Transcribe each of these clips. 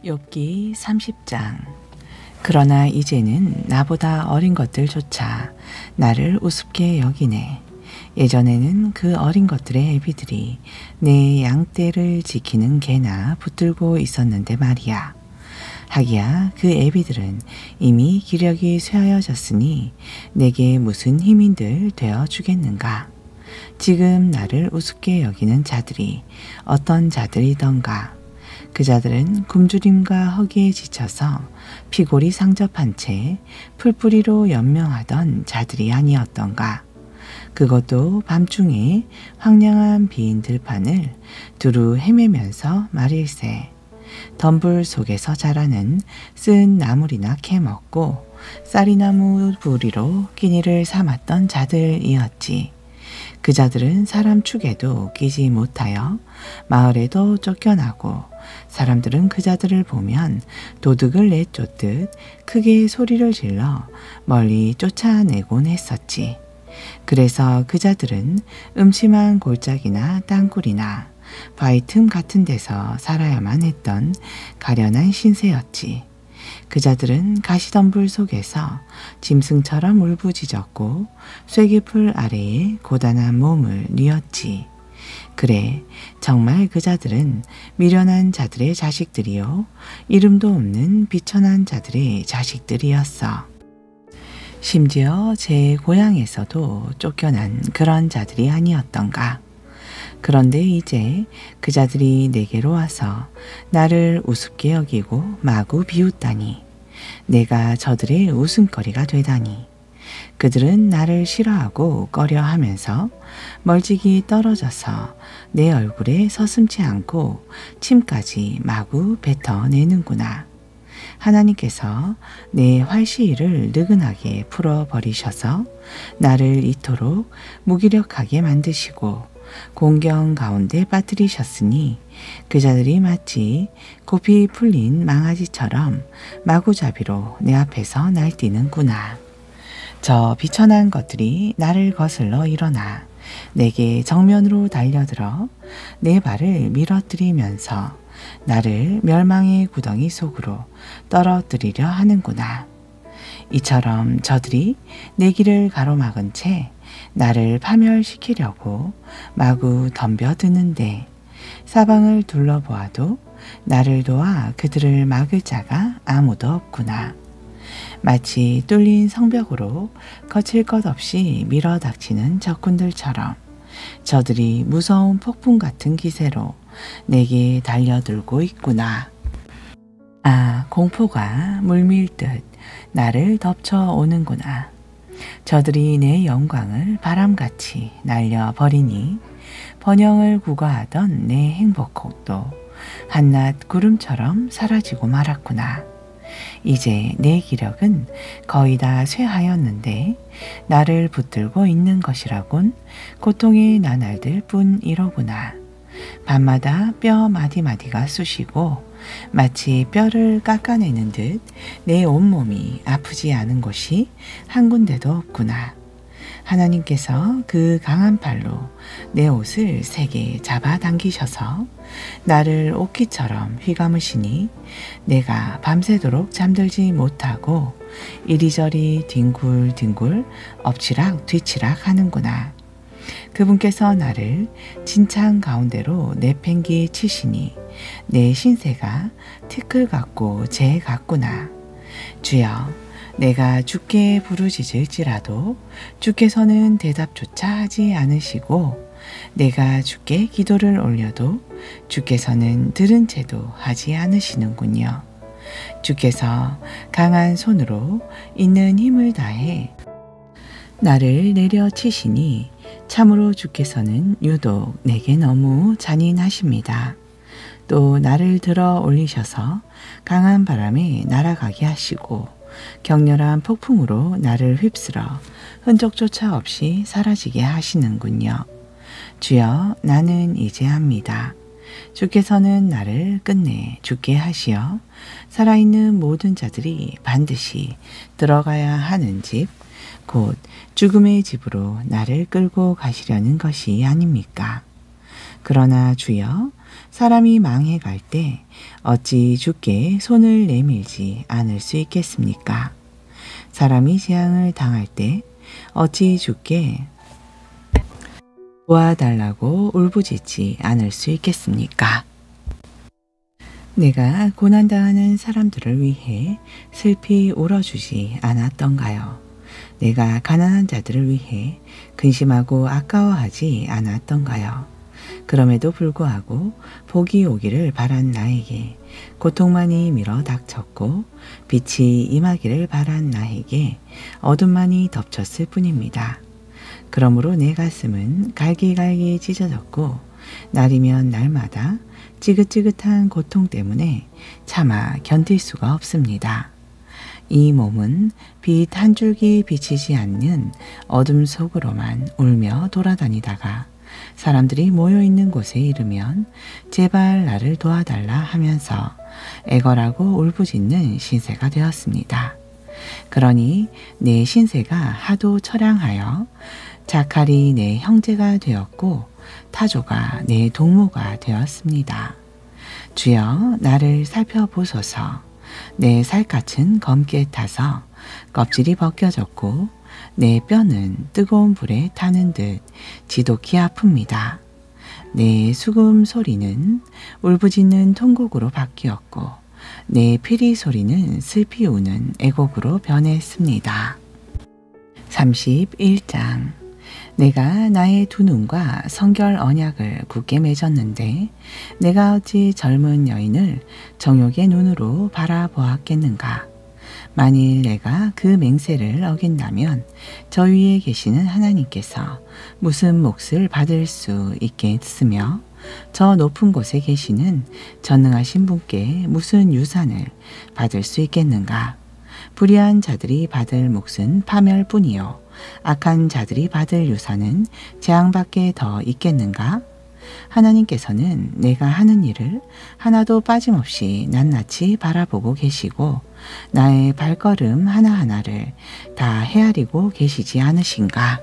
욥기 30장. 그러나 이제는 나보다 어린 것들조차 나를 우습게 여기네. 예전에는 그 어린 것들의 애비들이 내 양떼를 지키는 개나 붙들고 있었는데 말이야. 하기야 그 애비들은 이미 기력이 쇠하여졌으니 내게 무슨 힘인들 되어 주겠는가. 지금 나를 우습게 여기는 자들이 어떤 자들이던가. 그 자들은 굶주림과 허기에 지쳐서 피골이 상접한 채 풀뿌리로 연명하던 자들이 아니었던가. 그것도 밤중에 황량한 빈 들판을 두루 헤매면서 말일세. 덤불 속에서 자라는 쓴 나물이나 캐먹고 쌀이나무 부리로 끼니를 삼았던 자들이었지. 그 자들은 사람 축에도 끼지 못하여 마을에도 쫓겨나고 사람들은 그 자들을 보면 도둑을 내쫓듯 크게 소리를 질러 멀리 쫓아내곤 했었지. 그래서 그 자들은 음침한 골짜기나 땅굴이나 바위 틈 같은 데서 살아야만 했던 가련한 신세였지. 그 자들은 가시덤불 속에서 짐승처럼 울부짖었고 쐐기풀 아래에 고단한 몸을 뉘었지. 그래, 정말 그 자들은 미련한 자들의 자식들이요 이름도 없는 비천한 자들의 자식들이었어. 심지어 제 고향에서도 쫓겨난 그런 자들이 아니었던가. 그런데 이제 그 자들이 내게로 와서 나를 우습게 여기고 마구 비웃다니. 내가 저들의 웃음거리가 되다니. 그들은 나를 싫어하고 꺼려하면서 멀찍이 떨어져서 내 얼굴에 서슴지 않고 침까지 마구 뱉어내는구나. 하나님께서 내 활시위를 느긋하게 풀어버리셔서 나를 이토록 무기력하게 만드시고 공경 가운데 빠뜨리셨으니 그 자들이 마치 고피 풀린 망아지처럼 마구잡이로 내 앞에서 날뛰는구나. 저 비천한 것들이 나를 거슬러 일어나 내게 정면으로 달려들어 내 발을 밀어뜨리면서 나를 멸망의 구덩이 속으로 떨어뜨리려 하는구나. 이처럼 저들이 내 길을 가로막은 채 나를 파멸시키려고 마구 덤벼드는데 사방을 둘러보아도 나를 도와 그들을 막을 자가 아무도 없구나. 마치 뚫린 성벽으로 거칠 것 없이 밀어닥치는 적군들처럼 저들이 무서운 폭풍 같은 기세로 내게 달려들고 있구나. 아, 공포가 물밀듯 나를 덮쳐오는구나. 저들이 내 영광을 바람같이 날려버리니 번영을 구가하던 내 행복곡도 한낱 구름처럼 사라지고 말았구나. 이제 내 기력은 거의 다 쇠하였는데 나를 붙들고 있는 것이라곤 고통의 나날들 뿐이로구나. 밤마다 뼈 마디마디가 쑤시고 마치 뼈를 깎아내는 듯 내 온몸이 아프지 않은 곳이 한 군데도 없구나. 하나님께서 그 강한 팔로 내 옷을 세게 잡아당기셔서 나를 옷깃처럼 휘감으시니 내가 밤새도록 잠들지 못하고 이리저리 뒹굴뒹굴 엎치락 뒤치락 하는구나. 그분께서 나를 진창 가운데로 내팽개 치시니 내 신세가 티끌 같고 재 같구나. 주여, 내가 주께 부르짖을지라도 주께서는 대답조차 하지 않으시고 내가 주께 기도를 올려도 주께서는 들은 채도 하지 않으시는군요. 주께서 강한 손으로 있는 힘을 다해 나를 내려치시니 참으로 주께서는 유독 내게 너무 잔인하십니다. 또 나를 들어 올리셔서 강한 바람에 날아가게 하시고 격렬한 폭풍으로 나를 휩쓸어 흔적조차 없이 사라지게 하시는군요. 주여, 나는 이제 압니다. 주께서는 나를 끝내 죽게 하시어 살아있는 모든 자들이 반드시 들어가야 하는 집, 곧 죽음의 집으로 나를 끌고 가시려는 것이 아닙니까? 그러나 주여, 사람이 망해갈 때 어찌 주께 손을 내밀지 않을 수 있겠습니까? 사람이 재앙을 당할 때 어찌 주께 도와달라고 울부짖지 않을 수 있겠습니까? 내가 고난당하는 사람들을 위해 슬피 울어주지 않았던가요? 내가 가난한 자들을 위해 근심하고 아까워하지 않았던가요? 그럼에도 불구하고 복이 오기를 바란 나에게 고통만이 밀어 닥쳤고 빛이 임하기를 바란 나에게 어둠만이 덮쳤을 뿐입니다. 그러므로 내 가슴은 갈기갈기 찢어졌고 날이면 날마다 지긋지긋한 고통 때문에 차마 견딜 수가 없습니다. 이 몸은 빛 한 줄기 비치지 않는 어둠 속으로만 울며 돌아다니다가 사람들이 모여있는 곳에 이르면 제발 나를 도와달라 하면서 애걸하고 울부짖는 신세가 되었습니다. 그러니 내 신세가 하도 처량하여 자칼이 내 형제가 되었고 타조가 내 동무가 되었습니다. 주여 나를 살펴보소서. 내 살갗은 검게 타서 껍질이 벗겨졌고 내 뼈는 뜨거운 불에 타는 듯 지독히 아픕니다. 내 수금 소리는 울부짖는 통곡으로 바뀌었고 내 피리 소리는 슬피 우는 애곡으로 변했습니다. 31장. 내가 나의 두 눈과 성결 언약을 굳게 맺었는데 내가 어찌 젊은 여인을 정욕의 눈으로 바라보았겠는가. 만일 내가 그 맹세를 어긴다면 저 위에 계시는 하나님께서 무슨 몫을 받을 수 있겠으며 저 높은 곳에 계시는 전능하신 분께 무슨 유산을 받을 수 있겠는가. 불의한 자들이 받을 몫은 파멸뿐이요 악한 자들이 받을 유산은 재앙밖에 더 있겠는가? 하나님께서는 내가 하는 일을 하나도 빠짐없이 낱낱이 바라보고 계시고 나의 발걸음 하나하나를 다 헤아리고 계시지 않으신가?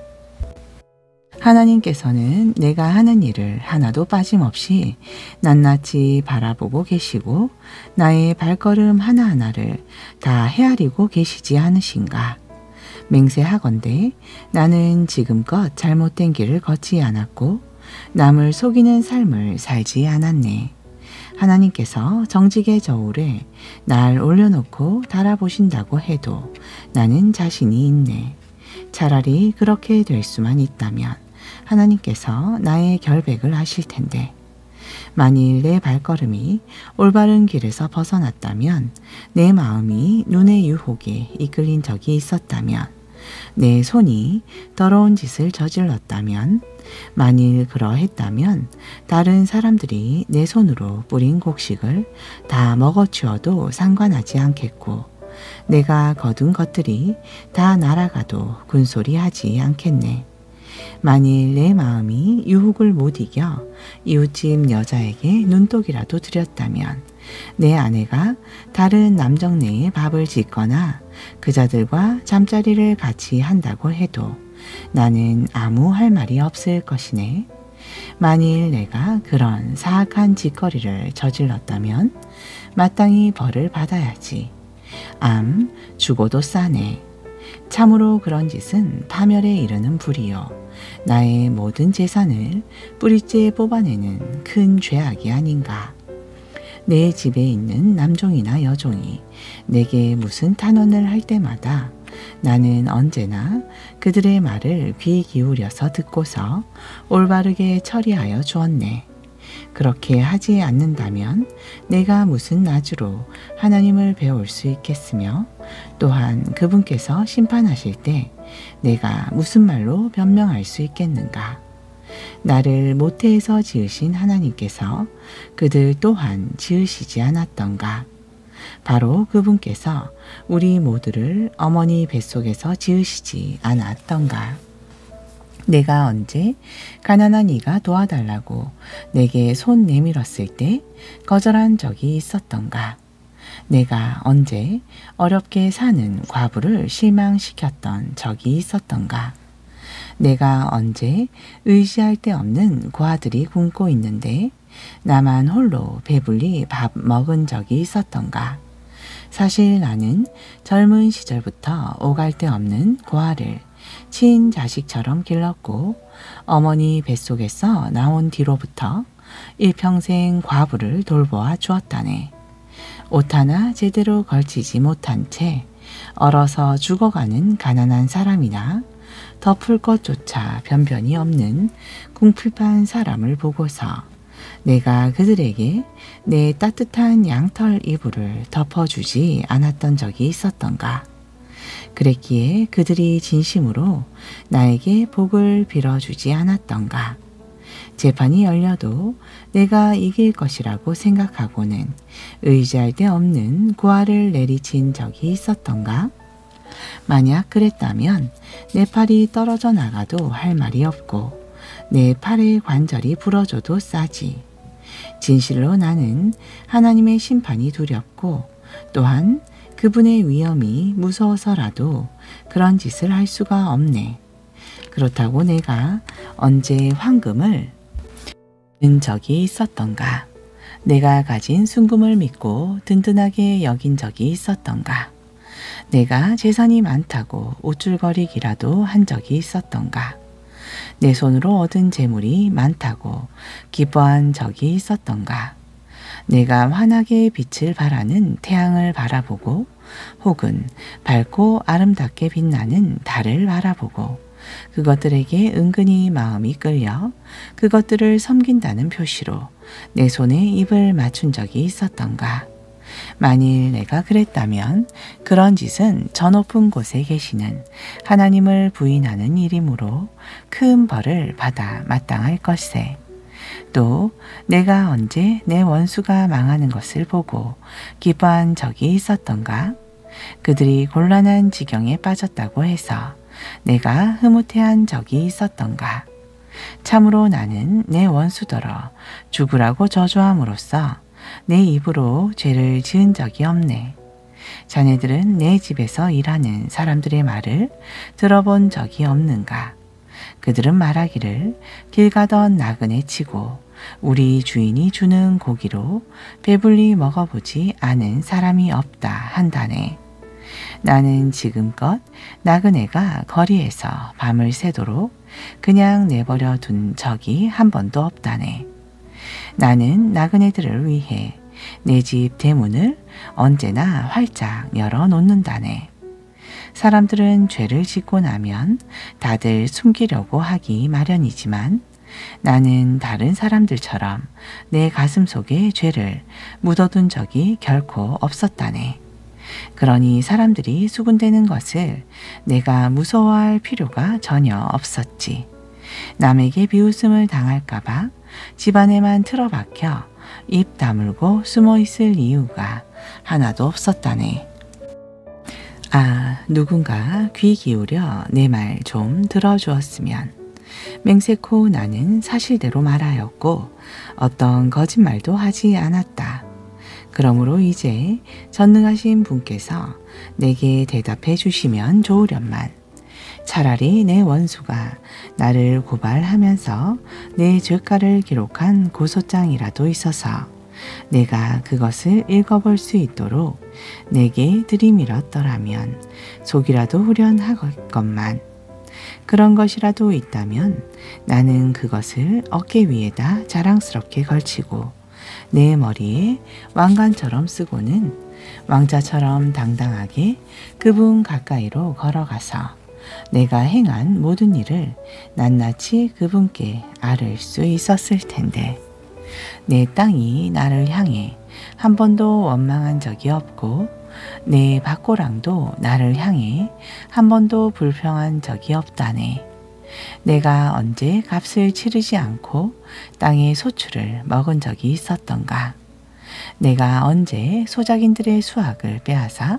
하나님께서는 내가 하는 일을 하나도 빠짐없이 낱낱이 바라보고 계시고 나의 발걸음 하나하나를 다 헤아리고 계시지 않으신가? 맹세하건대 나는 지금껏 잘못된 길을 걷지 않았고 남을 속이는 삶을 살지 않았네. 하나님께서 정직의 저울에 날 올려놓고 달아보신다고 해도 나는 자신이 있네. 차라리 그렇게 될 수만 있다면 하나님께서 나의 결백을 하실 텐데 만일 내 발걸음이 올바른 길에서 벗어났다면 내 마음이 눈의 유혹에 이끌린 적이 있었다면 내 손이 더러운 짓을 저질렀다면 만일 그러했다면 다른 사람들이 내 손으로 뿌린 곡식을 다 먹어치워도 상관하지 않겠고 내가 거둔 것들이 다 날아가도 군소리하지 않겠네. 만일 내 마음이 유혹을 못 이겨 이웃집 여자에게 눈독이라도 들였다면 내 아내가 다른 남정네에 밥을 짓거나 그자들과 잠자리를 같이 한다고 해도 나는 아무 할 말이 없을 것이네. 만일 내가 그런 사악한 짓거리를 저질렀다면 마땅히 벌을 받아야지. 죽어도 싸네. 참으로 그런 짓은 파멸에 이르는 불이요 나의 모든 재산을 뿌리째 뽑아내는 큰 죄악이 아닌가. 내 집에 있는 남종이나 여종이 내게 무슨 탄원을 할 때마다 나는 언제나 그들의 말을 귀 기울여서 듣고서 올바르게 처리하여 주었네. 그렇게 하지 않는다면 내가 무슨 나주로 하나님을 배울 수 있겠으며 또한 그분께서 심판하실 때 내가 무슨 말로 변명할 수 있겠는가. 나를 모태에서 지으신 하나님께서 그들 또한 지으시지 않았던가. 바로 그분께서 우리 모두를 어머니 뱃속에서 지으시지 않았던가. 내가 언제 가난한 이가 도와달라고 내게 손 내밀었을 때 거절한 적이 있었던가. 내가 언제 어렵게 사는 과부를 실망시켰던 적이 있었던가. 내가 언제 의지할 데 없는 고아들이 굶고 있는데 나만 홀로 배불리 밥 먹은 적이 있었던가. 사실 나는 젊은 시절부터 오갈 데 없는 고아를 친자식처럼 길렀고 어머니 뱃속에서 나온 뒤로부터 일평생 과부를 돌보아 주었다네. 옷 하나 제대로 걸치지 못한 채 얼어서 죽어가는 가난한 사람이나 덮을 것조차 변변이 없는 궁핍한 사람을 보고서 내가 그들에게 내 따뜻한 양털 이불을 덮어주지 않았던 적이 있었던가. 그랬기에 그들이 진심으로 나에게 복을 빌어주지 않았던가. 재판이 열려도 내가 이길 것이라고 생각하고는 의지할 데 없는 고아를 내리친 적이 있었던가. 만약 그랬다면 내 팔이 떨어져 나가도 할 말이 없고 내 팔의 관절이 부러져도 싸지. 진실로 나는 하나님의 심판이 두렵고 또한 그분의 위엄이 무서워서라도 그런 짓을 할 수가 없네. 그렇다고 내가 언제 황금을 든 적이 있었던가? 내가 가진 순금을 믿고 든든하게 여긴 적이 있었던가? 내가 재산이 많다고 우쭐거리기라도 한 적이 있었던가? 내 손으로 얻은 재물이 많다고 기뻐한 적이 있었던가? 내가 환하게 빛을 발하는 태양을 바라보고 혹은 밝고 아름답게 빛나는 달을 바라보고 그것들에게 은근히 마음이 끌려 그것들을 섬긴다는 표시로 내 손에 입을 맞춘 적이 있었던가? 만일 내가 그랬다면 그런 짓은 저 높은 곳에 계시는 하나님을 부인하는 일이므로 큰 벌을 받아 마땅할 것세. 또 내가 언제 내 원수가 망하는 것을 보고 기뻐한 적이 있었던가? 그들이 곤란한 지경에 빠졌다고 해서 내가 흐뭇해한 적이 있었던가? 참으로 나는 내 원수더러 죽으라고 저주함으로써 내 입으로 죄를 지은 적이 없네. 자네들은 내 집에서 일하는 사람들의 말을 들어본 적이 없는가? 그들은 말하기를 길 가던 나그네 치고 우리 주인이 주는 고기로 배불리 먹어보지 않은 사람이 없다 한다네. 나는 지금껏 나그네가 거리에서 밤을 새도록 그냥 내버려 둔 적이 한 번도 없다네. 나는 나그네들을 위해 내 집 대문을 언제나 활짝 열어 놓는다네. 사람들은 죄를 짓고 나면 다들 숨기려고 하기 마련이지만 나는 다른 사람들처럼 내 가슴 속에 죄를 묻어둔 적이 결코 없었다네. 그러니 사람들이 수군대는 것을 내가 무서워할 필요가 전혀 없었지. 남에게 비웃음을 당할까봐 집안에만 틀어박혀 입 다물고 숨어있을 이유가 하나도 없었다네. 아, 누군가 귀 기울여 내 말 좀 들어주었으면. 맹세코 나는 사실대로 말하였고 어떤 거짓말도 하지 않았다. 그러므로 이제 전능하신 분께서 내게 대답해 주시면 좋으련만. 차라리 내 원수가 나를 고발하면서 내 죄가를 기록한 고소장이라도 있어서 내가 그것을 읽어볼 수 있도록 내게 들이밀었더라면 속이라도 후련하겠건만. 그런 것이라도 있다면 나는 그것을 어깨 위에다 자랑스럽게 걸치고 내 머리에 왕관처럼 쓰고는 왕자처럼 당당하게 그분 가까이로 걸어가서 내가 행한 모든 일을 낱낱이 그분께 아를 수 있었을 텐데. 내 땅이 나를 향해 한 번도 원망한 적이 없고 내 밭고랑도 나를 향해 한 번도 불평한 적이 없다네. 내가 언제 값을 치르지 않고 땅의 소출을 먹은 적이 있었던가? 내가 언제 소작인들의 수확을 빼앗아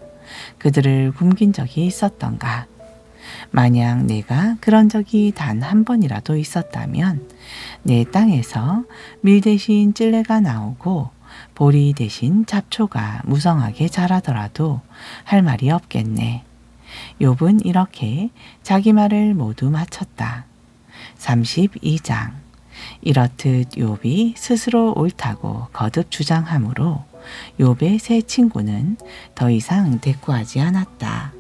그들을 굶긴 적이 있었던가? 만약 내가 그런 적이 단 한 번이라도 있었다면 내 땅에서 밀 대신 찔레가 나오고 보리 대신 잡초가 무성하게 자라더라도 할 말이 없겠네. 욥은 이렇게 자기 말을 모두 마쳤다. 32장. 이렇듯 욥이 스스로 옳다고 거듭 주장하므로 욥의 세 친구는 더 이상 대꾸하지 않았다.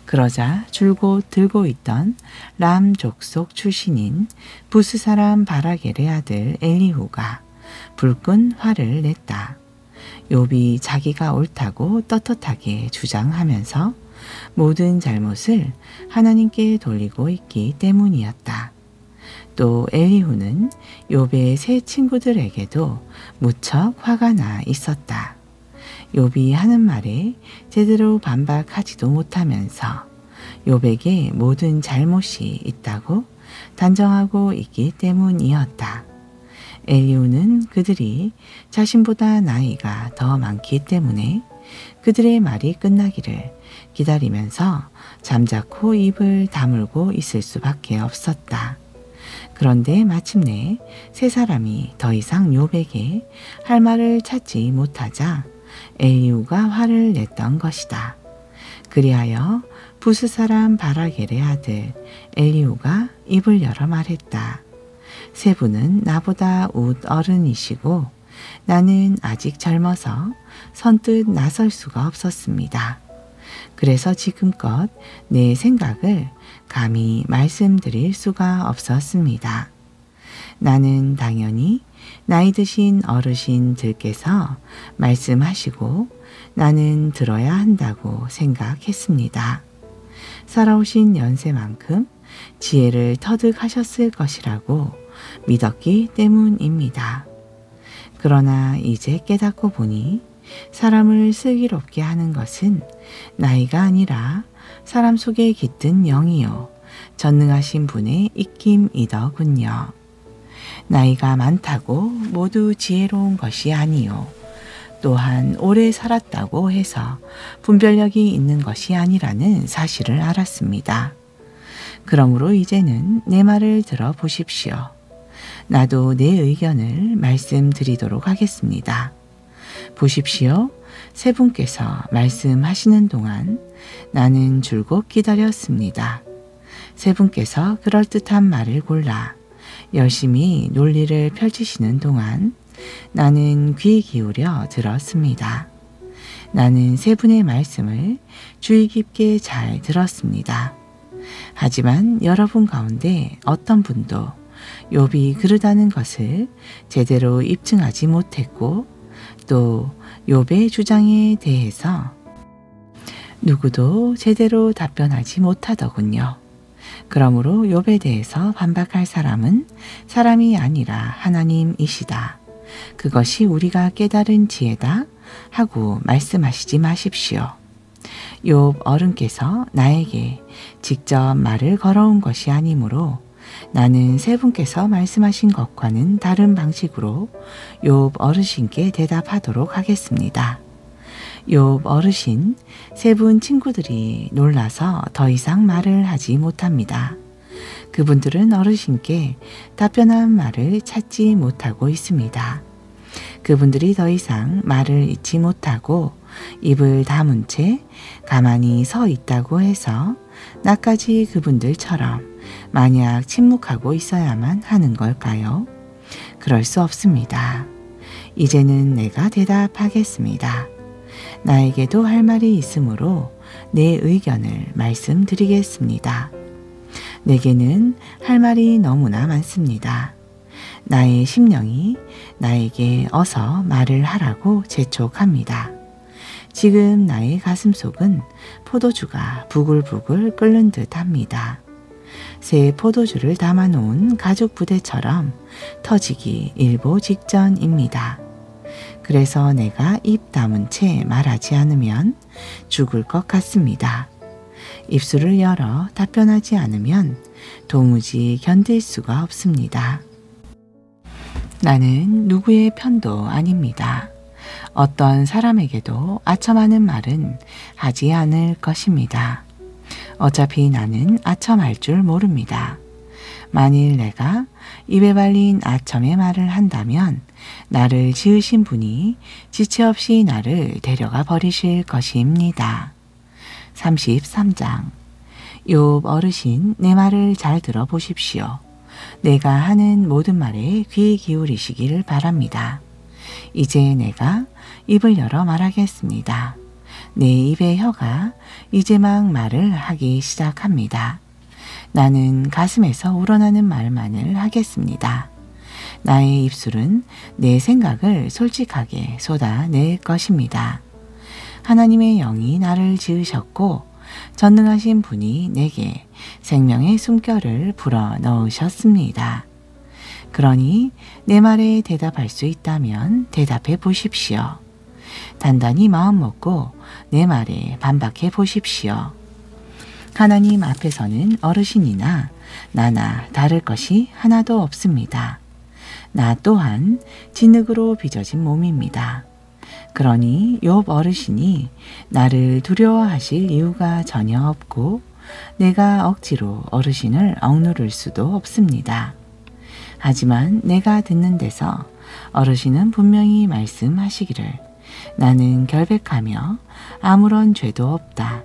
그러자 줄곧 들고 있던 람 족속 출신인 부스 사람 바라겔의 아들 엘리후가 불끈 화를 냈다. 욥이 자기가 옳다고 떳떳하게 주장하면서 모든 잘못을 하나님께 돌리고 있기 때문이었다. 또 엘리후는 욥의 세 친구들에게도 무척 화가 나 있었다. 욥이 하는 말에 제대로 반박하지도 못하면서 욥에게 모든 잘못이 있다고 단정하고 있기 때문이었다. 엘리후는 그들이 자신보다 나이가 더 많기 때문에 그들의 말이 끝나기를 기다리면서 잠자코 입을 다물고 있을 수밖에 없었다. 그런데 마침내 세 사람이 더 이상 욥에게 할 말을 찾지 못하자 엘리후가 화를 냈던 것이다. 그리하여 부스 사람 바라겔의 아들 엘리후가 입을 열어 말했다. 세 분은 나보다 웃 어른이시고 나는 아직 젊어서 선뜻 나설 수가 없었습니다. 그래서 지금껏 내 생각을 감히 말씀드릴 수가 없었습니다. 나는 당연히 나이 드신 어르신들께서 말씀하시고 나는 들어야 한다고 생각했습니다. 살아오신 연세만큼 지혜를 터득하셨을 것이라고 믿었기 때문입니다. 그러나 이제 깨닫고 보니 사람을 슬기롭게 하는 것은 나이가 아니라 사람 속에 깃든 영이요 전능하신 분의 입김이더군요. 나이가 많다고 모두 지혜로운 것이 아니요 또한 오래 살았다고 해서 분별력이 있는 것이 아니라는 사실을 알았습니다. 그러므로 이제는 내 말을 들어보십시오. 나도 내 의견을 말씀드리도록 하겠습니다. 보십시오. 세 분께서 말씀하시는 동안 나는 줄곧 기다렸습니다. 세 분께서 그럴듯한 말을 골라 열심히 논리를 펼치시는 동안 나는 귀 기울여 들었습니다. 나는 세 분의 말씀을 주의 깊게 잘 들었습니다. 하지만 여러분 가운데 어떤 분도 욥이 그러다는 것을 제대로 입증하지 못했고 또 욥의 주장에 대해서 누구도 제대로 답변하지 못하더군요. 그러므로 욥에 대해서 반박할 사람은 사람이 아니라 하나님이시다. 그것이 우리가 깨달은 지혜다 하고 말씀하시지 마십시오. 욥 어른께서 나에게 직접 말을 걸어온 것이 아니므로 나는 세 분께서 말씀하신 것과는 다른 방식으로 욥 어르신께 대답하도록 하겠습니다. 욥 어르신, 세 분 친구들이 놀라서 더 이상 말을 하지 못합니다. 그분들은 어르신께 답변한 말을 찾지 못하고 있습니다. 그분들이 더 이상 말을 잇지 못하고 입을 다문 채 가만히 서 있다고 해서 나까지 그분들처럼 만약 침묵하고 있어야만 하는 걸까요? 그럴 수 없습니다. 이제는 내가 대답하겠습니다. 나에게도 할 말이 있으므로 내 의견을 말씀드리겠습니다. 내게는 할 말이 너무나 많습니다. 나의 심령이 나에게 어서 말을 하라고 재촉합니다. 지금 나의 가슴속은 포도주가 부글부글 끓는 듯 합니다. 새 포도주를 담아놓은 가죽 부대처럼 터지기 일보 직전입니다. 그래서 내가 입 다문 채 말하지 않으면 죽을 것 같습니다. 입술을 열어 답변하지 않으면 도무지 견딜 수가 없습니다. 나는 누구의 편도 아닙니다. 어떤 사람에게도 아첨하는 말은 하지 않을 것입니다. 어차피 나는 아첨할 줄 모릅니다. 만일 내가 입에 발린 아첨의 말을 한다면 나를 지으신 분이 지체 없이 나를 데려가 버리실 것입니다. 33장 욥 어르신 내 말을 잘 들어보십시오. 내가 하는 모든 말에 귀 기울이시기를 바랍니다. 이제 내가 입을 열어 말하겠습니다. 내 입의 혀가 이제 막 말을 하기 시작합니다. 나는 가슴에서 우러나는 말만을 하겠습니다. 나의 입술은 내 생각을 솔직하게 쏟아낼 것입니다. 하나님의 영이 나를 지으셨고 전능하신 분이 내게 생명의 숨결을 불어 넣으셨습니다. 그러니 내 말에 대답할 수 있다면 대답해 보십시오. 단단히 마음 먹고 내 말에 반박해 보십시오. 하나님 앞에서는 어르신이나 나나 다를 것이 하나도 없습니다. 나 또한 진흙으로 빚어진 몸입니다. 그러니 욥 어르신이 나를 두려워하실 이유가 전혀 없고 내가 억지로 어르신을 억누를 수도 없습니다. 하지만 내가 듣는 데서 어르신은 분명히 말씀하시기를 나는 결백하며 아무런 죄도 없다.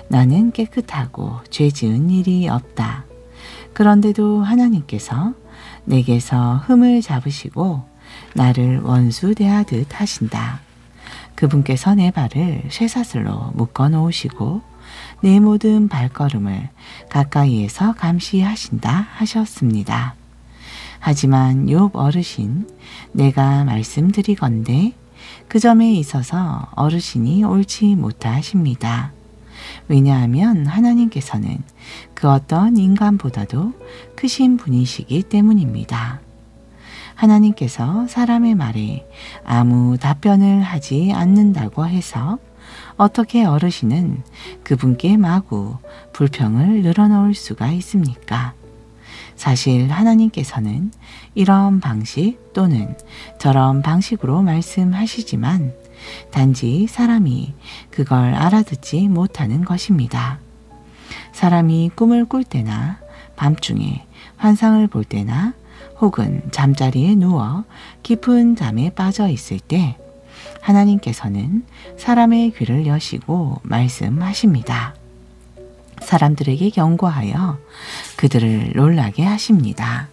나는 깨끗하고 죄 지은 일이 없다. 그런데도 하나님께서 내게서 흠을 잡으시고 나를 원수 대하듯 하신다. 그분께서 내 발을 쇠사슬로 묶어 놓으시고 내 모든 발걸음을 가까이에서 감시하신다 하셨습니다. 하지만 욥 어르신, 내가 말씀드리건대 그 점에 있어서 어르신이 옳지 못하십니다. 왜냐하면 하나님께서는 그 어떤 인간보다도 크신 분이시기 때문입니다. 하나님께서 사람의 말에 아무 답변을 하지 않는다고 해서 어떻게 어르신은 그분께 마구 불평을 늘어놓을 수가 있습니까? 사실 하나님께서는 이런 방식 또는 저런 방식으로 말씀하시지만 단지 사람이 그걸 알아듣지 못하는 것입니다. 사람이 꿈을 꿀 때나 밤중에 환상을 볼 때나 혹은 잠자리에 누워 깊은 잠에 빠져 있을 때 하나님께서는 사람의 귀를 여시고 말씀하십니다. 사람들에게 경고하여 그들을 놀라게 하십니다.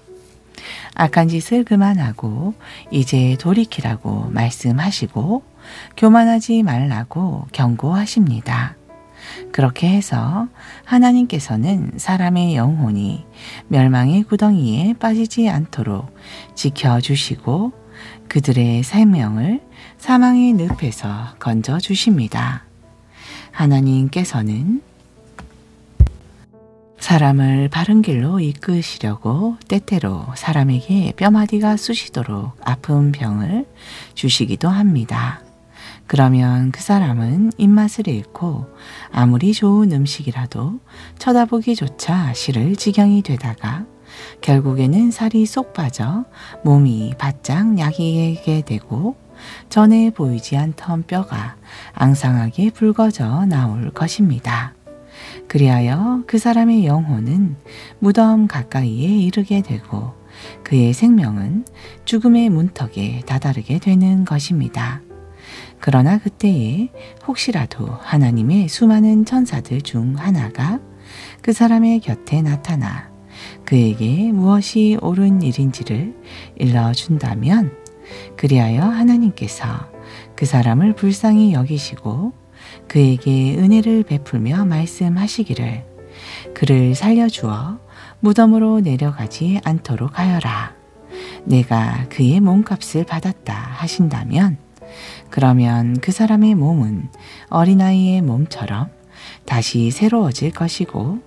악한 짓을 그만하고 이제 돌이키라고 말씀하시고 교만하지 말라고 경고하십니다. 그렇게 해서 하나님께서는 사람의 영혼이 멸망의 구덩이에 빠지지 않도록 지켜주시고 그들의 생명을 사망의 늪에서 건져주십니다. 하나님께서는 사람을 바른 길로 이끄시려고 때때로 사람에게 뼈마디가 쑤시도록 아픈 병을 주시기도 합니다. 그러면 그 사람은 입맛을 잃고 아무리 좋은 음식이라도 쳐다보기조차 싫을 지경이 되다가 결국에는 살이 쏙 빠져 몸이 바짝 야기게 되고 전에 보이지 않던 뼈가 앙상하게 붉어져 나올 것입니다. 그리하여 그 사람의 영혼은 무덤 가까이에 이르게 되고 그의 생명은 죽음의 문턱에 다다르게 되는 것입니다. 그러나 그때에 혹시라도 하나님의 수많은 천사들 중 하나가 그 사람의 곁에 나타나 그에게 무엇이 옳은 일인지를 일러준다면 그리하여 하나님께서 그 사람을 불쌍히 여기시고 그에게 은혜를 베풀며 말씀하시기를 그를 살려주어 무덤으로 내려가지 않도록 하여라. 내가 그의 몸값을 받았다 하신다면 그러면 그 사람의 몸은 어린아이의 몸처럼 다시 새로워질 것이고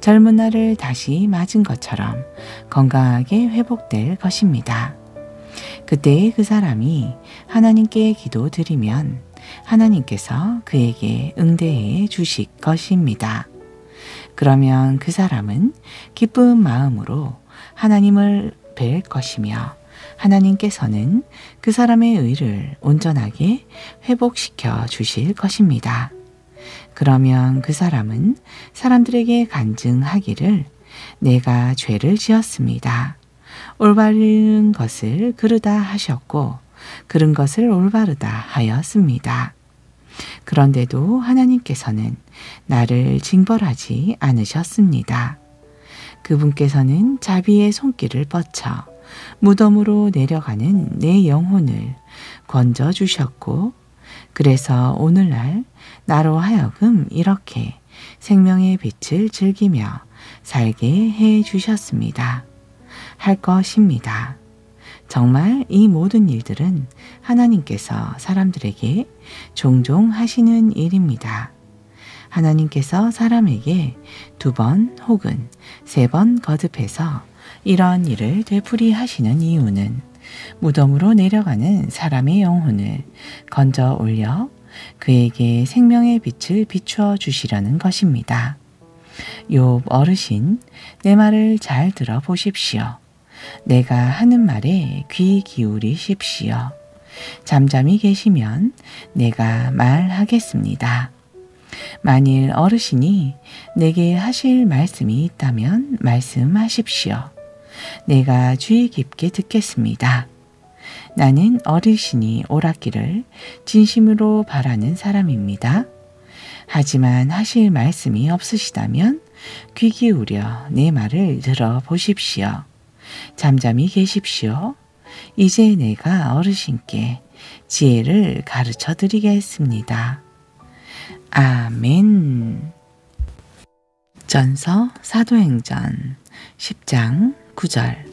젊은 날을 다시 맞은 것처럼 건강하게 회복될 것입니다. 그때에 그 사람이 하나님께 기도드리면 하나님께서 그에게 응대해 주실 것입니다. 그러면 그 사람은 기쁜 마음으로 하나님을 뵐 것이며 하나님께서는 그 사람의 의를 온전하게 회복시켜 주실 것입니다. 그러면 그 사람은 사람들에게 간증하기를 내가 죄를 지었습니다. 올바른 것을 그르다 하셨고 그른 것을 올바르다 하였습니다. 그런데도 하나님께서는 나를 징벌하지 않으셨습니다. 그분께서는 자비의 손길을 뻗쳐 무덤으로 내려가는 내 영혼을 건져 주셨고, 그래서 오늘날 나로 하여금 이렇게 생명의 빛을 즐기며 살게 해 주셨습니다. 할 것입니다. 정말 이 모든 일들은 하나님께서 사람들에게 종종 하시는 일입니다. 하나님께서 사람에게 2번 혹은 3번 거듭해서 이런 일을 되풀이 하시는 이유는 무덤으로 내려가는 사람의 영혼을 건져 올려 그에게 생명의 빛을 비추어 주시려는 것입니다. 욥 어르신, 내 말을 잘 들어보십시오. 내가 하는 말에 귀 기울이십시오. 잠잠히 계시면 내가 말하겠습니다. 만일 어르신이 내게 하실 말씀이 있다면 말씀하십시오. 내가 주의 깊게 듣겠습니다. 나는 어르신이 오락기를 진심으로 바라는 사람입니다. 하지만 하실 말씀이 없으시다면 귀 기울여 내 말을 들어보십시오. 잠잠히 계십시오. 이제 내가 어르신께 지혜를 가르쳐 드리겠습니다. 아멘. 전서 사도행전 10장 9절.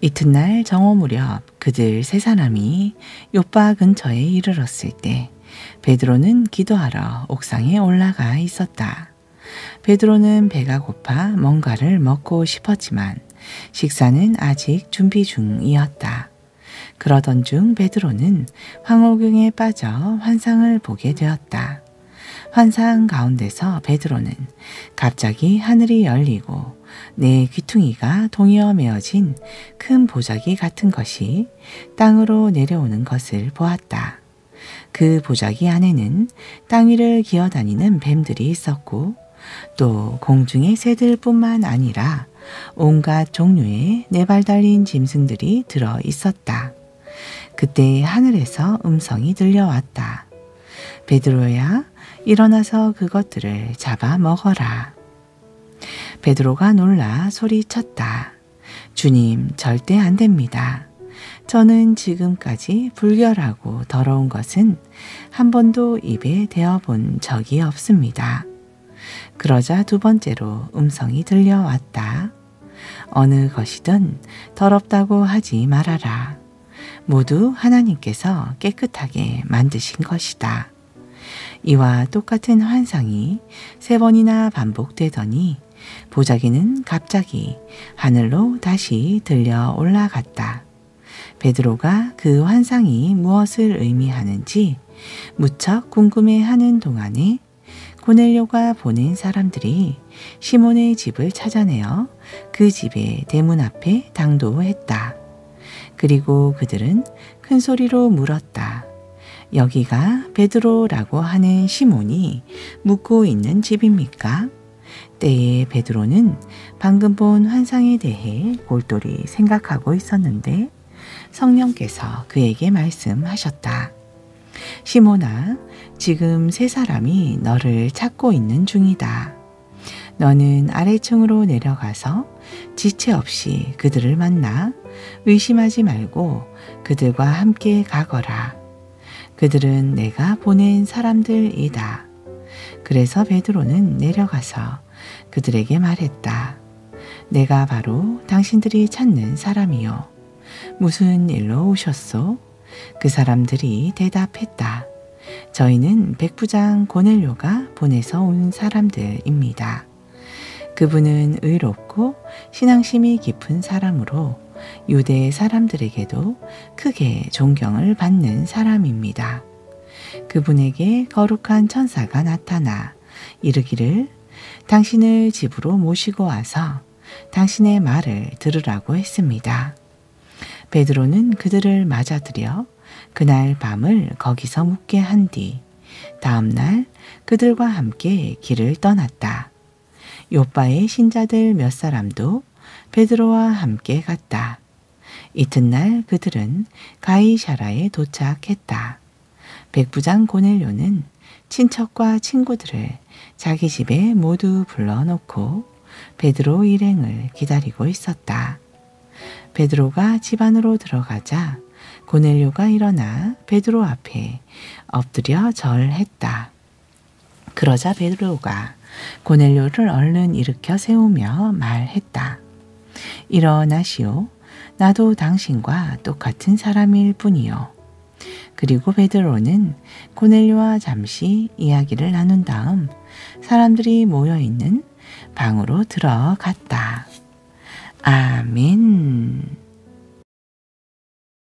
이튿날 정오 무렵 그들 3사람이 요파 근처에 이르렀을 때 베드로는 기도하러 옥상에 올라가 있었다. 베드로는 배가 고파 뭔가를 먹고 싶었지만 식사는 아직 준비 중이었다. 그러던 중 베드로는 황홀경에 빠져 환상을 보게 되었다. 환상 가운데서 베드로는 갑자기 하늘이 열리고 내 귀퉁이가 동이어 메어진 큰 보자기 같은 것이 땅으로 내려오는 것을 보았다. 그 보자기 안에는 땅 위를 기어다니는 뱀들이 있었고 또 공중의 새들뿐만 아니라 온갖 종류의 4발 달린 짐승들이 들어 있었다. 그때 하늘에서 음성이 들려왔다. 베드로야, 일어나서 그것들을 잡아 먹어라. 베드로가 놀라 소리쳤다. 주님, 절대 안 됩니다. 저는 지금까지 불결하고 더러운 것은 한 번도 입에 대어본 적이 없습니다. 그러자 2번째로 음성이 들려왔다. 어느 것이든 더럽다고 하지 말아라. 모두 하나님께서 깨끗하게 만드신 것이다. 이와 똑같은 환상이 3번이나 반복되더니 보자기는 갑자기 하늘로 다시 들려 올라갔다. 베드로가 그 환상이 무엇을 의미하는지 무척 궁금해하는 동안에 고넬료가 보낸 사람들이 시몬의 집을 찾아내어 그 집의 대문 앞에 당도했다. 그리고 그들은 큰 소리로 물었다. 여기가 베드로라고 하는 시몬이 묵고 있는 집입니까? 때에 베드로는 방금 본 환상에 대해 골똘히 생각하고 있었는데 성령께서 그에게 말씀하셨다. 시몬아, 지금 3사람이 너를 찾고 있는 중이다. 너는 아래층으로 내려가서 지체 없이 그들을 만나 의심하지 말고 그들과 함께 가거라. 그들은 내가 보낸 사람들이다. 그래서 베드로는 내려가서 그들에게 말했다. 내가 바로 당신들이 찾는 사람이요. 무슨 일로 오셨소? 그 사람들이 대답했다. 저희는 백부장 고넬료가 보내서 온 사람들입니다. 그분은 의롭고 신앙심이 깊은 사람으로 유대 사람들에게도 크게 존경을 받는 사람입니다. 그분에게 거룩한 천사가 나타나 이르기를 당신을 집으로 모시고 와서 당신의 말을 들으라고 했습니다. 베드로는 그들을 맞아들여 그날 밤을 거기서 묵게 한 뒤 다음 날 그들과 함께 길을 떠났다. 요빠의 신자들 몇 사람도 베드로와 함께 갔다. 이튿날 그들은 가이사라에 도착했다. 백부장 고넬료는 친척과 친구들을 자기 집에 모두 불러놓고 베드로 일행을 기다리고 있었다. 베드로가 집 안으로 들어가자 고넬료가 일어나 베드로 앞에 엎드려 절했다. 그러자 베드로가 고넬료를 얼른 일으켜 세우며 말했다. 일어나시오. 나도 당신과 똑같은 사람일 뿐이요. 그리고 베드로는 고넬료와 잠시 이야기를 나눈 다음 사람들이 모여있는 방으로 들어갔다. 아멘.